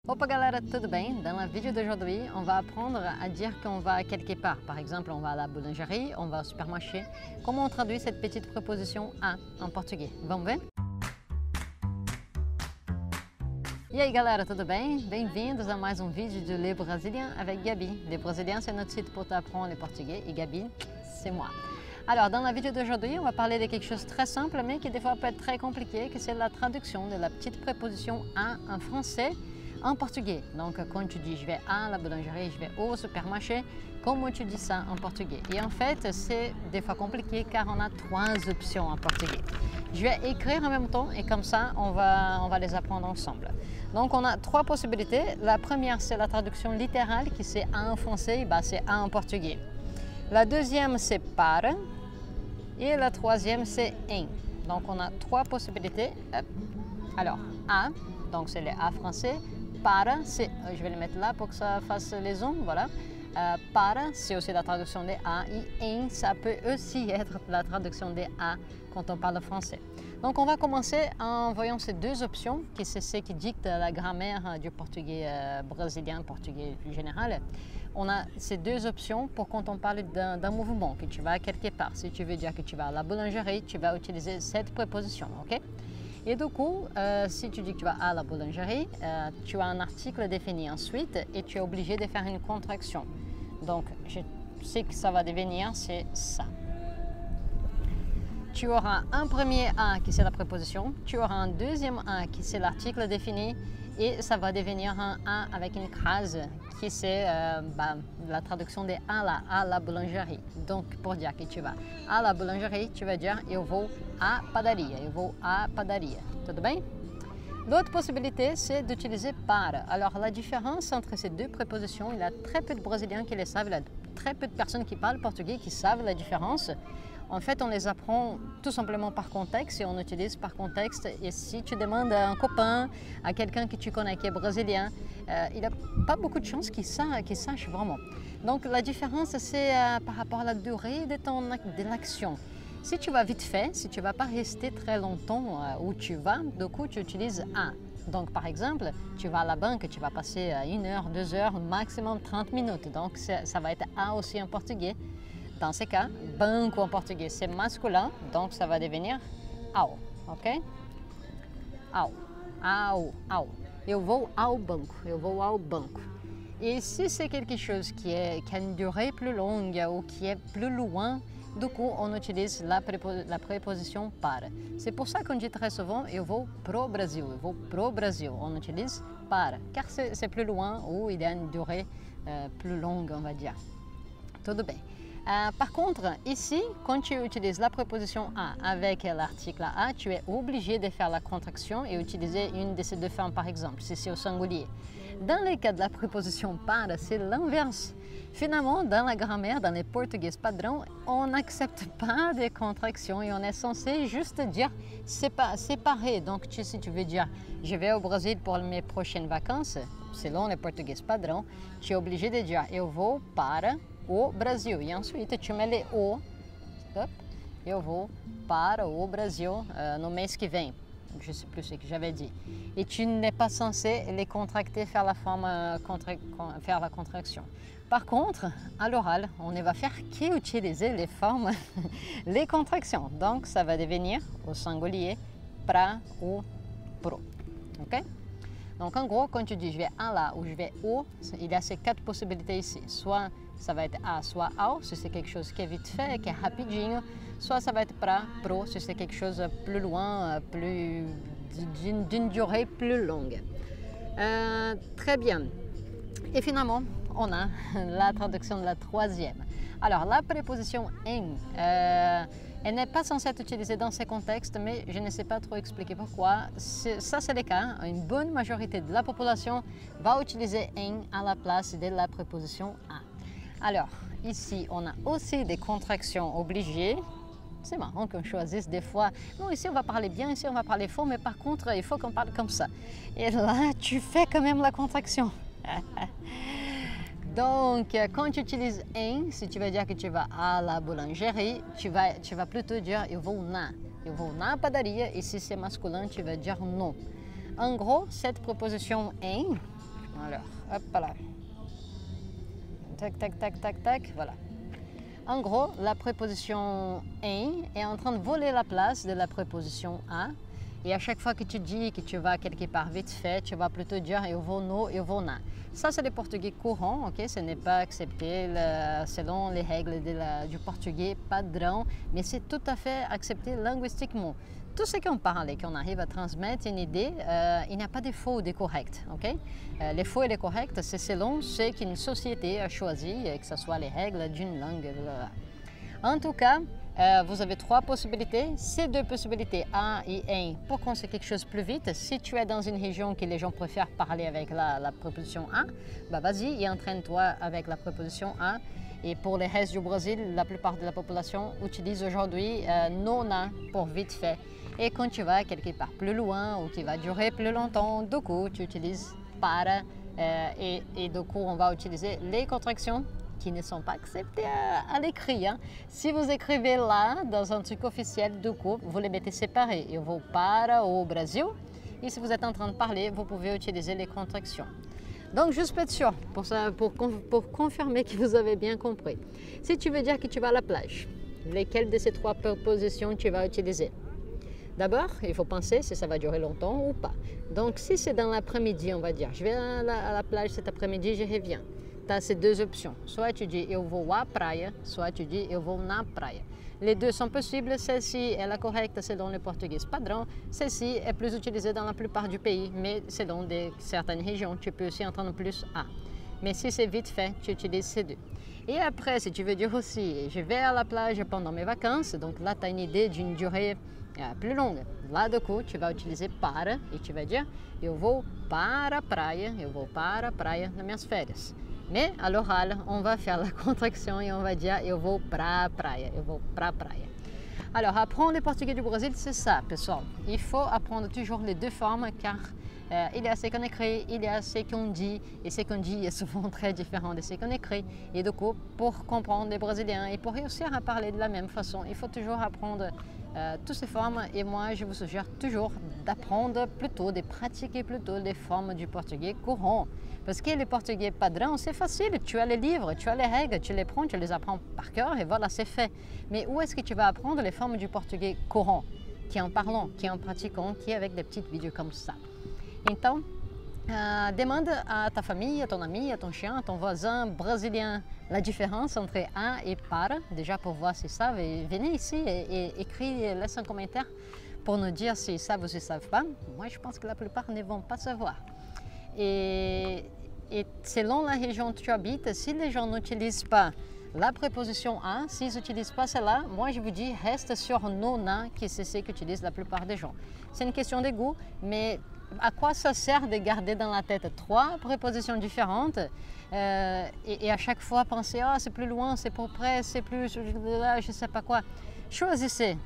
Opa galera, tudo bem? Dans la vidéo d'aujourd'hui, on va apprendre à dire qu'on va quelque part. Par exemple, on va à la boulangerie, on va au supermarché. Comment on traduit cette petite préposition à en português? Vamos ver? E aí galera, tudo bem? Bem-vindos a mais um vídeo de Le Brésilien avec Gabi. Le Brésilien, c'est notre site pour t'apprendre le portugais et Gabi, c'est moi. Alors, dans la vidéo d'aujourd'hui, on va parler de quelque chose de très simple, mais qui des fois peut être très compliqué, que c'est la traduction de la petite préposition à en français en portugais. Donc, quand tu dis « je vais à la boulangerie »,« je vais au supermarché », comment tu dis ça en portugais? Et en fait, c'est des fois compliqué car on a trois options en portugais. Je vais écrire en même temps et comme ça, on va les apprendre ensemble. Donc, on a trois possibilités. La première, c'est la traduction littérale qui c'est « à » en français, bah, c'est « à » en portugais. La deuxième, c'est « para ». Et la troisième, c'est « em ». Donc, on a trois possibilités. Alors, « à », donc c'est le « à » français. Para, c'est, je vais le mettre là pour que ça fasse les zooms, voilà. Para, c'est aussi la traduction des A, et em, ça peut aussi être la traduction des A quand on parle français. Donc on va commencer en voyant ces deux options, qui c'est ce qui dicte la grammaire du portugais brésilien, portugais général. On a ces deux options pour quand on parle d'un mouvement, que tu vas quelque part. Si tu veux dire que tu vas à la boulangerie, tu vas utiliser cette préposition, ok? Et du coup, si tu dis que tu vas à la boulangerie, tu as un article défini ensuite et tu es obligé de faire une contraction. Donc, je sais que ça va devenir, c'est ça. Tu auras un premier A qui c'est la préposition, tu auras un deuxième A qui c'est l'article défini et ça va devenir un A avec une phrase qui c'est la traduction de à la boulangerie. Donc, pour dire que tu vas à la boulangerie, tu vas dire eu vou à padaria, eu vou à padaria. Tudo bem? L'autre possibilité, c'est d'utiliser para. Alors, la différence entre ces deux prépositions, il y a très peu de Brésiliens qui le savent, il y a très peu de personnes qui parlent portugais qui savent la différence. En fait, on les apprend tout simplement par contexte et on utilise par contexte. Et si tu demandes à un copain, à quelqu'un que tu connais qui est brésilien, il n'a pas beaucoup de chances qu'il sache vraiment. Donc la différence, c'est par rapport à la durée de l'action. Si tu vas vite fait, si tu ne vas pas rester très longtemps où tu vas, du coup tu utilises à. Donc par exemple, tu vas à la banque, tu vas passer 1 heure, 2 heures, maximum 30 minutes. Donc ça va être à aussi en portugais. Dans ce cas, banco en portugais, c'est masculin, donc ça va devenir ao, ok? Ao, ao, ao. Eu vou ao banco, eu vou ao banco. Et si c'est quelque chose qui a une durée plus longue ou qui est plus loin, du coup, on utilise la préposition para. C'est pour ça qu'on dit très souvent eu vou pro Brasil, eu vou pro Brasil. On utilise para, car c'est plus loin ou il y a une durée plus longue, on va dire. Tudo bem. Par contre, ici, quand tu utilises la préposition à avec l'article à, tu es obligé de faire la contraction et utiliser une de ces deux formes, par exemple, si c'est au singulier. Dans le cas de la préposition para, c'est l'inverse. Finalement, dans la grammaire, dans les portugais padrons, on n'accepte pas de contractions et on est censé juste dire séparer. Donc, si tu veux dire « je vais au Brésil pour mes prochaines vacances », selon les portugais padrons, tu es obligé de dire « eu vou para o Brasil ». Et ensuite, tu mets les « o ». Eu vou para o Brasil no mês que vem. Je ne sais plus ce que j'avais dit. Et tu n'es pas censé les contracter, faire la contraction. Par contre, à l'oral, on ne va faire qu'utiliser les formes, les contractions. Donc, ça va devenir au singulier pra ou pro. Ok? Donc, en gros, quand tu dis je vais à la ou je vais au, il y a ces quatre possibilités ici. Soit ça va être à, soit ao, si c'est quelque chose qui est vite fait, qui est rapidinho. Soit ça va être pra, pro, si c'est quelque chose plus loin, d'une durée plus longue. Très bien. Et finalement, on a la traduction de la troisième. Alors, la préposition em, elle n'est pas censée être utilisée dans ces contextes, mais je ne sais pas trop expliquer pourquoi. Ça, c'est le cas. Une bonne majorité de la population va utiliser em à la place de la préposition à. Alors, ici, on a aussi des contractions obligées. C'est marrant qu'on choisisse des fois. Non, ici on va parler bien, ici on va parler faux, mais par contre, il faut qu'on parle comme ça. Et là, tu fais quand même la contraction. Donc, quand tu utilises em, si tu veux dire que tu vas à la boulangerie, tu vas plutôt dire eu vou na padaria. Et si c'est masculin, tu vas dire non. En gros, cette proposition em, Hop là. Tac, tac, tac, tac, tac, voilà. En gros, la préposition em est en train de voler la place de la préposition a. Et à chaque fois que tu dis que tu vas quelque part vite fait, tu vas plutôt dire eu vou no, eu vou na. Ça, c'est le portugais courant, ok? Ce n'est pas accepté selon les règles du portugais padrão, mais c'est tout à fait accepté linguistiquement. Tout ce qu'on parle et qu'on arrive à transmettre une idée, il n'y a pas de faux ou de correct, ok? Les faux et les corrects, c'est selon ce qu'une société a choisi, que ce soit les règles d'une langue, blablabla. En tout cas, vous avez trois possibilités. Ces deux possibilités, a et em, pour qu'on sait quelque chose plus vite. Si tu es dans une région que les gens préfèrent parler avec la préposition a, bah vas-y et entraîne-toi avec la préposition a. Et pour le reste du Brésil, la plupart de la population utilise aujourd'hui nona pour vite fait. Et quand tu vas quelque part plus loin ou qui va durer plus longtemps, du coup, tu utilises para et du coup, on va utiliser les contractions qui ne sont pas acceptées à l'écrit. Hein. Si vous écrivez là, dans un truc officiel, du coup, vous les mettez séparés. Eu vou para o Brasil. Et si vous êtes en train de parler, vous pouvez utiliser les contractions. Donc, juste pour être sûr, pour confirmer que vous avez bien compris. Si tu veux dire que tu vas à la plage, lesquelles de ces trois propositions tu vas utiliser? D'abord, il faut penser si ça va durer longtemps ou pas. Donc, si c'est dans l'après-midi, on va dire, je vais à la plage cet après-midi, je reviens. Tu as ces deux options. Soit tu dis eu vou à praia, soit tu dis eu vou na praia. Les deux sont possibles. Celle-ci est la correcte selon le portugais padrão. Celle-ci est plus utilisée dans la plupart du pays, mais selon certaines régions, tu peux aussi entendre plus a. Mais si c'est vite fait, tu utilises ces deux. Et après, si tu veux dire aussi, je vais à la plage pendant mes vacances, donc là, tu as une idée d'une durée plus longue. Là, du coup, tu vas utiliser para et tu vas dire eu vou para a praia, eu vou para a praia nas minhas férias. Mais à l'oral, on va faire la contraction et on va dire eu vou pra praia, eu vou pra praia. Alors, apprendre le portugais du Brésil, c'est ça, pessoal. Il faut apprendre toujours les deux formes car il y a ce qu'on écrit, il y a ce qu'on dit et ce qu'on dit est souvent très différent de ce qu'on écrit. Et du coup, pour comprendre les Brésiliens et pour réussir à parler de la même façon, il faut toujours apprendre toutes ces formes et moi je vous suggère toujours d'apprendre plutôt, de pratiquer plutôt les formes du portugais courant. Parce que le portugais padrão, c'est facile, tu as les livres, tu as les règles, tu les prends, tu les apprends par cœur et voilà, c'est fait. Mais où est-ce que tu vas apprendre les formes du portugais courant? Qui est en parlant, qui est en pratiquant, qui est avec des petites vidéos comme ça. Então, demande à ta famille, à ton ami, à ton chien, à ton voisin brésilien la différence entre a et para, déjà pour voir s'ils savent. Et venez ici et écrivez, laissez un commentaire pour nous dire s'ils savent ou s'ils ne savent pas. Moi, je pense que la plupart ne vont pas savoir. Et selon la région où tu habites, si les gens n'utilisent pas la préposition a, s'ils n'utilisent pas celle-là, moi je vous dis, reste sur nona, qui c'est ce qu'utilisent la plupart des gens. C'est une question de goût, mais à quoi ça sert de garder dans la tête trois prépositions différentes et à chaque fois penser, oh, c'est plus loin, c'est plus près, c'est plus, je ne sais pas quoi. Choisissez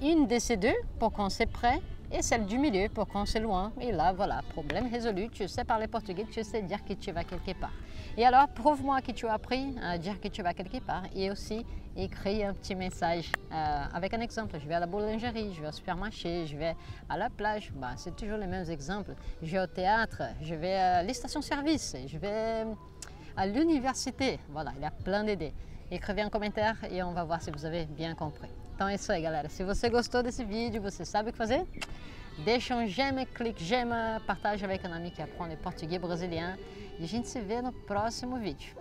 une de ces deux pour quand c'est près et celle du milieu pour quand c'est loin. Et là, voilà, problème résolu. Tu sais parler portugais, tu sais dire que tu vas quelque part. Et alors, prouve-moi que tu as appris à dire que tu vas quelque part et aussi écris un petit message avec un exemple. Je vais à la boulangerie, je vais au supermarché, je vais à la plage. Bah, c'est toujours les mêmes exemples. Je vais au théâtre, je vais à les stations-service, je vais à l'université. Voilà, il y a plein d'idées. Écrivez un commentaire et on va voir si vous avez bien compris. Então é isso aí, galera. Se você gostou desse vídeo, você sabe o que fazer? Deixa um j'aime, clique j'aime, partage avec un ami qui apprend le portugais brésilien. E a gente se vê no próximo vídeo.